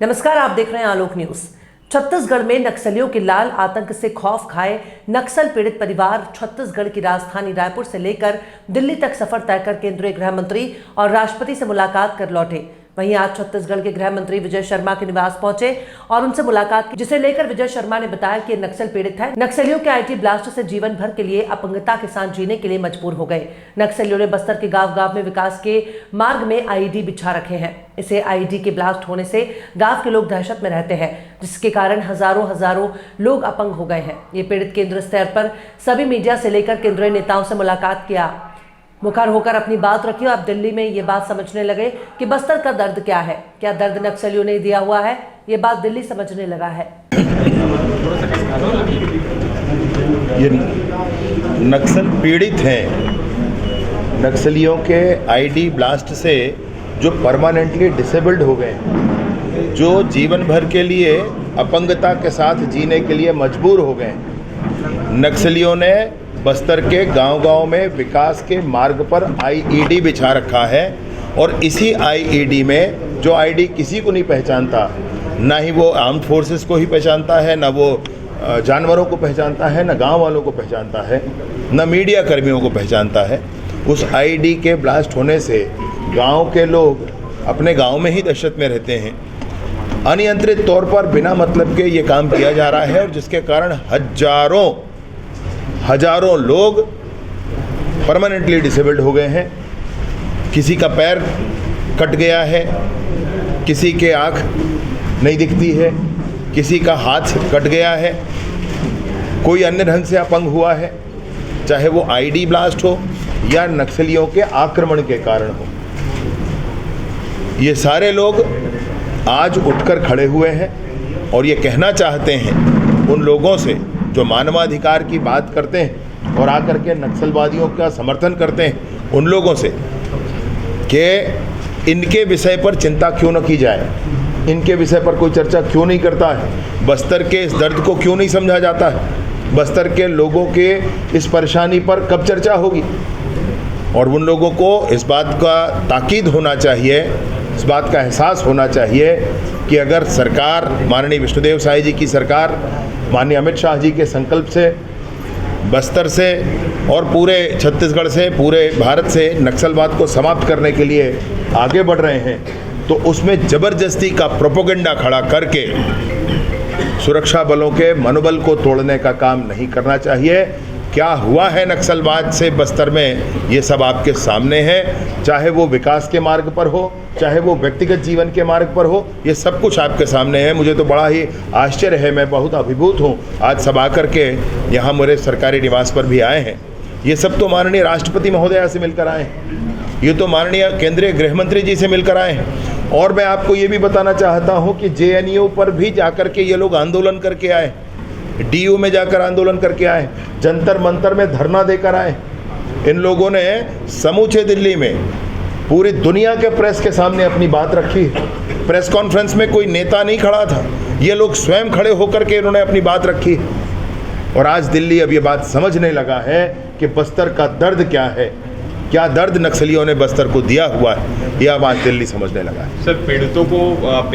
नमस्कार, आप देख रहे हैं आलोक न्यूज। छत्तीसगढ़ में नक्सलियों के लाल आतंक से खौफ खाए नक्सल पीड़ित परिवार छत्तीसगढ़ की राजधानी रायपुर से लेकर दिल्ली तक सफर तय कर केंद्रीय गृह मंत्री और राष्ट्रपति से मुलाकात कर लौटे। वहीं आज छत्तीसगढ़ के गृह मंत्री विजय शर्मा के निवास पहुंचे और उनसे मुलाकात की, जिसे लेकर विजय शर्मा ने बताया कि नक्सल पीड़ित है। नक्सलियों के आईडी ब्लास्ट से जीवन भर के लिए अपंगता के साथ जीने के लिए मजबूर हो गए। नक्सलियों ने बस्तर के गांव-गांव में विकास के मार्ग में आईडी बिछा रखे हैं। इसे आईडी के ब्लास्ट होने से गांव के लोग दहशत में रहते हैं, जिसके कारण हजारों लोग अपंग हो गए हैं। ये पीड़ित केंद्र स्तर पर सभी मीडिया से लेकर केंद्रीय नेताओं से मुलाकात किया, मुखर होकर अपनी बात रखी। अब दिल्ली में ये बात समझने लगे कि बस्तर का दर्द क्या है, क्या दर्द नक्सलियों ने दिया हुआ है। ये बात दिल्ली समझने लगा है। ये नक्सल पीड़ित हैं। नक्सलियों के आईडी ब्लास्ट से जो परमानेंटली डिसेबल्ड हो गए, जो जीवन भर के लिए अपंगता के साथ जीने के लिए मजबूर हो गए, नक्सलियों ने बस्तर के गांव-गांव में विकास के मार्ग पर आईईडी बिछा रखा है। और इसी आईईडी में, जो आईडी किसी को नहीं पहचानता, ना ही वो आर्म्ड फोर्सेस को ही पहचानता है, ना वो जानवरों को पहचानता है, ना गांव वालों को पहचानता है, ना मीडिया कर्मियों को पहचानता है, उस आईडी के ब्लास्ट होने से गांव के लोग अपने गांव में ही दहशत में रहते हैं। अनियंत्रित तौर पर बिना मतलब के ये काम किया जा रहा है, और जिसके कारण हजारों लोग परमानेंटली डिसेबल्ड हो गए हैं। किसी का पैर कट गया है, किसी के आँख नहीं दिखती है, किसी का हाथ कट गया है, कोई अन्य ढंग से अपंग हुआ है, चाहे वो आईडी ब्लास्ट हो या नक्सलियों के आक्रमण के कारण हो। ये सारे लोग आज उठकर खड़े हुए हैं और ये कहना चाहते हैं उन लोगों से जो मानवाधिकार की बात करते हैं और आकर के नक्सलवादियों का समर्थन करते हैं, उन लोगों से कि इनके विषय पर चिंता क्यों न की जाए, इनके विषय पर कोई चर्चा क्यों नहीं करता है, बस्तर के इस दर्द को क्यों नहीं समझा जाता है, बस्तर के लोगों के इस परेशानी पर कब चर्चा होगी। और उन लोगों को इस बात का ताकीद होना चाहिए, इस बात का एहसास होना चाहिए कि अगर सरकार, माननीय विष्णुदेव साई जी की सरकार, माननीय अमित शाह जी के संकल्प से बस्तर से और पूरे छत्तीसगढ़ से, पूरे भारत से नक्सलवाद को समाप्त करने के लिए आगे बढ़ रहे हैं, तो उसमें ज़बरदस्ती का प्रोपेगेंडा खड़ा करके सुरक्षा बलों के मनोबल को तोड़ने का काम नहीं करना चाहिए। क्या हुआ है नक्सलवाद से बस्तर में, ये सब आपके सामने है। चाहे वो विकास के मार्ग पर हो, चाहे वो व्यक्तिगत जीवन के मार्ग पर हो, ये सब कुछ आपके सामने है। मुझे तो बड़ा ही आश्चर्य है, मैं बहुत अभिभूत हूँ। आज सब आकर के यहाँ मेरे सरकारी निवास पर भी आए हैं। ये सब तो माननीय राष्ट्रपति महोदया से मिलकर आए हैं, ये तो माननीय केंद्रीय गृह मंत्री जी से मिलकर आए हैं। और मैं आपको ये भी बताना चाहता हूँ कि JNU पर भी जाकर के ये लोग आंदोलन करके आए, DU में जाकर आंदोलन करके आए, जंतर मंतर में धरना देकर आए। इन लोगों ने समूचे दिल्ली में पूरी दुनिया के प्रेस के सामने अपनी बात रखी। प्रेस कॉन्फ्रेंस में कोई नेता नहीं खड़ा था, ये लोग स्वयं खड़े होकर के इन्होंने अपनी बात रखी। और आज दिल्ली अब ये बात समझने लगा है कि बस्तर का दर्द क्या है, क्या दर्द नक्सलियों ने बस्तर को दिया हुआ है, यह बात दिल्ली समझने लगा है। सर, पीड़ितों को